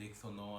109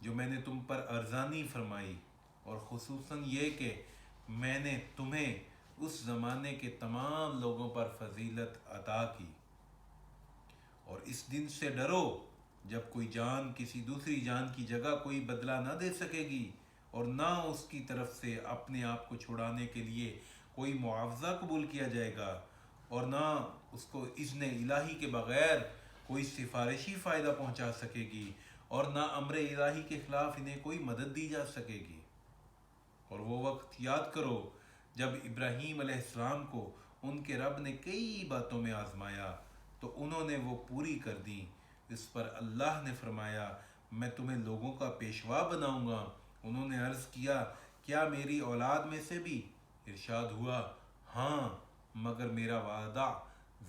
جو میں نے تم پر ارزانی فرمائی، اور خصوصاً یہ کہ میں نے تمہیں اس زمانے کے تمام لوگوں پر فضیلت عطا کی۔ اور اس دن سے ڈرو جب کوئی جان کسی دوسری جان کی جگہ کوئی بدلہ نہ دے سکے گی، اور نہ اس کی طرف سے اپنے آپ کو چھڑانے کے لیے کوئی معاوضہ قبول کیا جائے گا، اور نہ اس کو اذن الہی کے بغیر کوئی سفارشی فائدہ پہنچا سکے گی، اور نہ امر الہی کے خلاف انہیں کوئی مدد دی جا سکے گی۔ اور وہ وقت یاد کرو جب ابراہیم علیہ السلام کو ان کے رب نے کئی باتوں میں آزمایا تو انہوں نے وہ پوری کر دیں۔ اس پر اللہ نے فرمایا میں تمہیں لوگوں کا پیشوا بناؤں گا۔ انہوں نے عرض کیا کیا میری اولاد میں سے بھی؟ ارشاد ہوا ہاں، مگر میرا وعدہ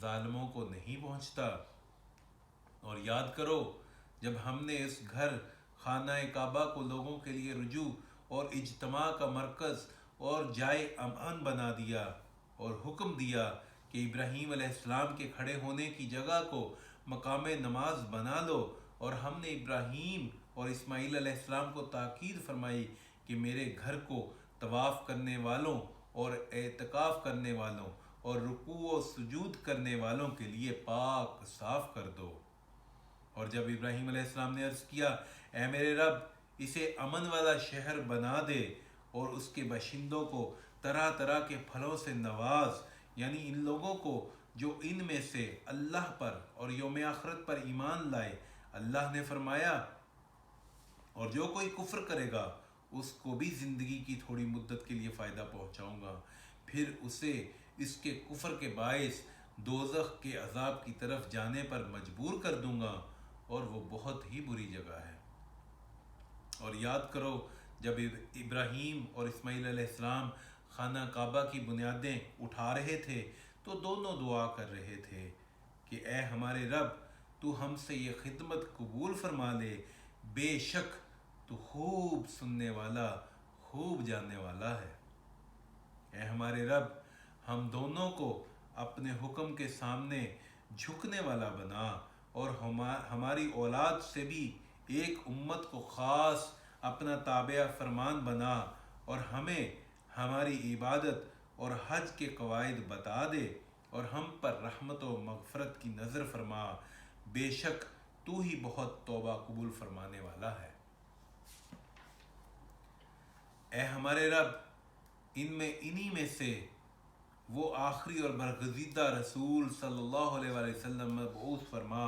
ظالموں کو نہیں پہنچتا۔ اور یاد کرو جب ہم نے اس گھر خانہ کعبہ کو لوگوں کے لیے رجوع اور اجتماع کا مرکز اور جائے امن بنا دیا، اور حکم دیا کہ ابراہیم علیہ السلام کے کھڑے ہونے کی جگہ کو مقام نماز بنا لو، اور ہم نے ابراہیم اور اسماعیل علیہ السلام کو تاکید فرمائی کہ میرے گھر کو طواف کرنے والوں اور اعتکاف کرنے والوں اور رکوع و سجود کرنے والوں کے لیے پاک صاف کر دو۔ اور جب ابراہیم علیہ السلام نے عرض کیا اے میرے رب اسے امن والا شہر بنا دے اور اس کے باشندوں کو طرح طرح کے پھلوں سے نواز، یعنی ان لوگوں کو جو ان میں سے اللہ پر اور یوم آخرت پر ایمان لائے، اللہ نے فرمایا اور جو کوئی کفر کرے گا اس کو بھی زندگی کی تھوڑی مدت کے لیے فائدہ پہنچاؤں گا، پھر اسے اس کے کفر کے باعث دوزخ کے عذاب کی طرف جانے پر مجبور کر دوں گا، اور وہ بہت ہی بری جگہ ہے۔ اور یاد کرو جب ابراہیم اور اسماعیل علیہ السلام خانہ کعبہ کی بنیادیں اٹھا رہے تھے تو دونوں دعا کر رہے تھے کہ اے ہمارے رب تو ہم سے یہ خدمت قبول فرما لے، بے شک تو خوب سننے والا خوب جاننے والا ہے۔ اے ہمارے رب ہم دونوں کو اپنے حکم کے سامنے جھکنے والا بنا، اور ہماری اولاد سے بھی ایک امت کو خاص اپنا تابع فرمان بنا، اور ہمیں ہماری عبادت اور حج کے قواعد بتا دے، اور ہم پر رحمت و مغفرت کی نظر فرما، بے شک تو ہی بہت توبہ قبول فرمانے والا ہے۔ اے ہمارے رب انہی میں سے وہ آخری اور برگزیدہ رسول صلی اللہ علیہ وآلہ وسلم مبعوث فرما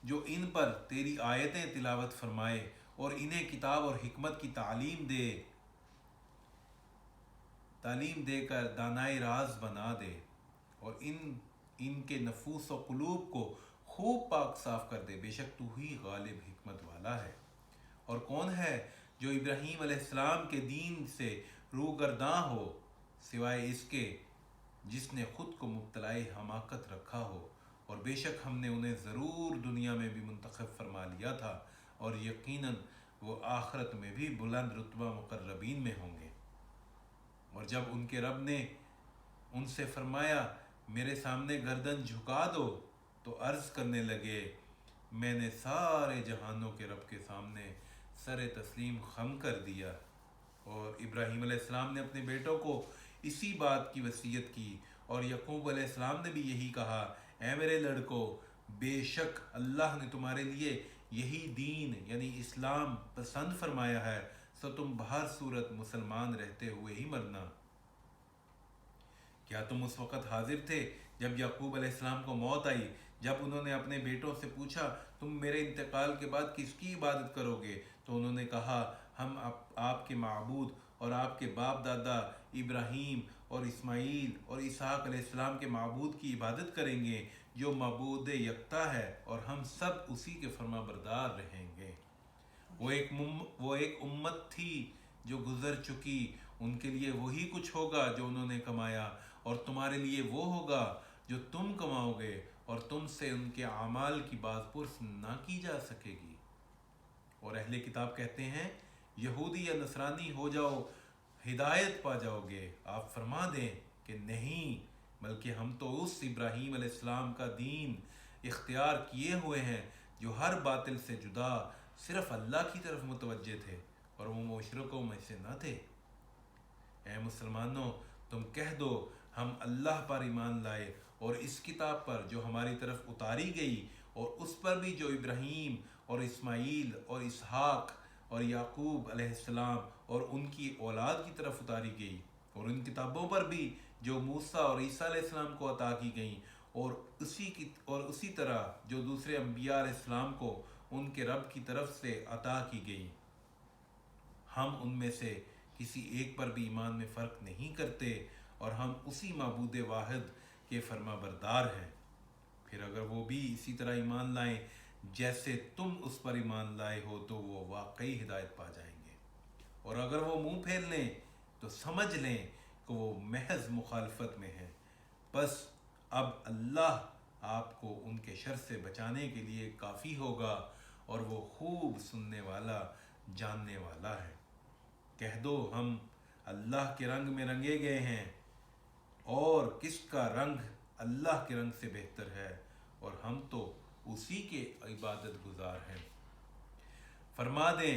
جو ان پر تیری آیتیں تلاوت فرمائے اور انہیں کتاب اور حکمت کی تعلیم دے کر دانائے راز بنا دے، اور ان کے نفوس و قلوب کو خوب پاک صاف کر دے، بے شک تو ہی غالب حکمت والا ہے۔ اور کون ہے جو ابراہیم علیہ السلام کے دین سے روگرداں ہو سوائے اس کے جس نے خود کو مبتلائے حماقت رکھا ہو، اور بے شک ہم نے انہیں ضرور دنیا میں بھی منتخب فرما لیا تھا، اور یقیناً وہ آخرت میں بھی بلند رتبہ مقربین میں ہوں گے۔ اور جب ان کے رب نے ان سے فرمایا میرے سامنے گردن جھکا دو تو عرض کرنے لگے میں نے سارے جہانوں کے رب کے سامنے سر تسلیم خم کر دیا۔ اور ابراہیم علیہ السلام نے اپنے بیٹوں کو اسی بات کی وصیت کی، اور یعقوب علیہ السلام نے بھی یہی کہا اے میرے لڑکو بے شک اللہ نے تمہارے لیے یہی دین یعنی اسلام پسند فرمایا ہے، سو تم بہر صورت مسلمان رہتے ہوئے ہی مرنا۔ کیا تم اس وقت حاضر تھے جب یعقوب علیہ السلام کو موت آئی، جب انہوں نے اپنے بیٹوں سے پوچھا تم میرے انتقال کے بعد کس کی عبادت کرو گے؟ تو انہوں نے کہا ہم آپ کے معبود اور آپ کے باپ دادا ابراہیم اور اسماعیل اور اسحاق علیہ السلام کے معبود کی عبادت کریں گے جو معبود یکتا ہے، اور ہم سب اسی کے فرما بردار رہیں گے۔ وہ ایک امت تھی جو گزر چکی، ان کے لیے وہی کچھ ہوگا جو انہوں نے کمایا، اور تمہارے لیے وہ ہوگا جو تم کماؤ گے، اور تم سے ان کے اعمال کی باز پرس نہ کی جا سکے گی۔ اور اہل کتاب کہتے ہیں یہودی یا نصرانی ہو جاؤ ہدایت پا جاؤ گے، آپ فرما دیں کہ نہیں، بلکہ ہم تو اس ابراہیم علیہ السلام کا دین اختیار کیے ہوئے ہیں جو ہر باطل سے جدا صرف اللہ کی طرف متوجہ تھے اور وہ مشرکوں میں سے نہ تھے۔ اے مسلمانوں، تم کہہ دو ہم اللہ پر ایمان لائے اور اس کتاب پر جو ہماری طرف اتاری گئی، اور اس پر بھی جو ابراہیم اور اسماعیل اور اسحاق اور یعقوب علیہ السلام اور ان کی اولاد کی طرف اتاری گئی، اور ان کتابوں پر بھی جو موسیٰ اور عیسیٰ علیہ السلام کو عطا کی گئیں، اور اسی طرح جو دوسرے انبیاء علیہ السلام کو ان کے رب کی طرف سے عطا کی گئیں۔ ہم ان میں سے کسی ایک پر بھی ایمان میں فرق نہیں کرتے، اور ہم اسی معبود واحد کے فرما بردار ہیں۔ پھر اگر وہ بھی اسی طرح ایمان لائیں جیسے تم اس پر ایمان لائے ہو تو وہ واقعی ہدایت پا جائیں گے، اور اگر وہ منہ پھیر لیں تو سمجھ لیں کہ وہ محض مخالفت میں ہیں۔ بس اب اللہ آپ کو ان کے شر سے بچانے کے لیے کافی ہوگا، اور وہ خوب سننے والا جاننے والا ہے۔ کہہ دو ہم اللہ کے رنگ میں رنگے گئے ہیں، اور کس کا رنگ اللہ کے رنگ سے بہتر ہے، اور ہم تو اسی کے عبادت گزار ہیں۔ فرما دیں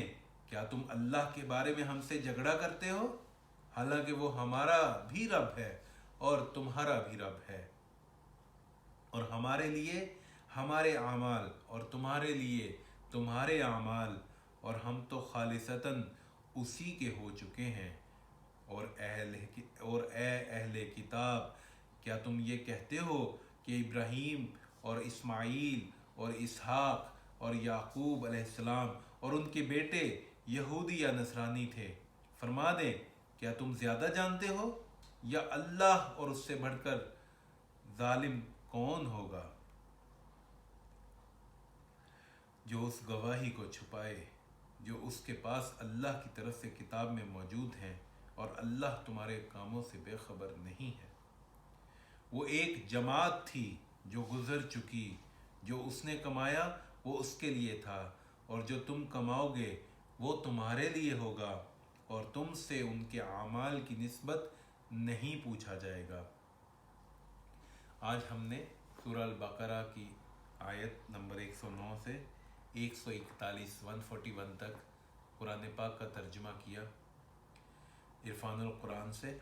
کیا تم اللہ کے بارے میں ہم سے جھگڑا کرتے ہو، حالانکہ وہ ہمارا بھی رب ہے اور تمہارا بھی رب ہے، اور ہمارے لیے ہمارے اعمال اور تمہارے لیے تمہارے اعمال، اور ہم تو خالصتاً اسی کے ہو چکے ہیں۔ اور اے اہل کتاب، کیا تم یہ کہتے ہو کہ ابراہیم اور اسماعیل اور اسحاق اور یعقوب علیہ السلام اور ان کے بیٹے یہودی یا نصرانی تھے؟ فرما دیں کیا تم زیادہ جانتے ہو، یا اللہ اور اس سے بڑھ کر ظالم کون ہوگا؟ جو اس گواہی کو چھپائے جو اس کے پاس اللہ کی طرف سے کتاب میں موجود ہیں، اور اللہ تمہارے کاموں سے بے خبر نہیں ہے۔ وہ ایک جماعت تھی جو گزر چکی، جو اس نے کمایا وہ اس کے لیے تھا، اور جو تم کماؤ گے وہ تمہارے لیے ہوگا، اور تم سے ان کے اعمال کی نسبت نہیں پوچھا جائے گا۔ آج ہم نے سورہ البقرہ کی آیت نمبر 109 سے 141 141 تک قرآن پاک کا ترجمہ کیا عرفان القرآن سے،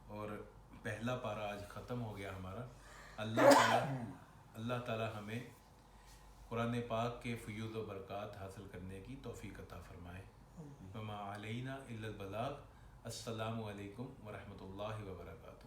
اور پہلا پارہ آج ختم ہو گیا ہمارا۔ اللہ تعالی ہمیں قرآن پاک کے فیوض و برکات حاصل کرنے کی توفیق عطا فرمائے۔ وما علینا الا البلاغ۔ السلام علیکم ورحمۃ اللہ وبرکاتہ۔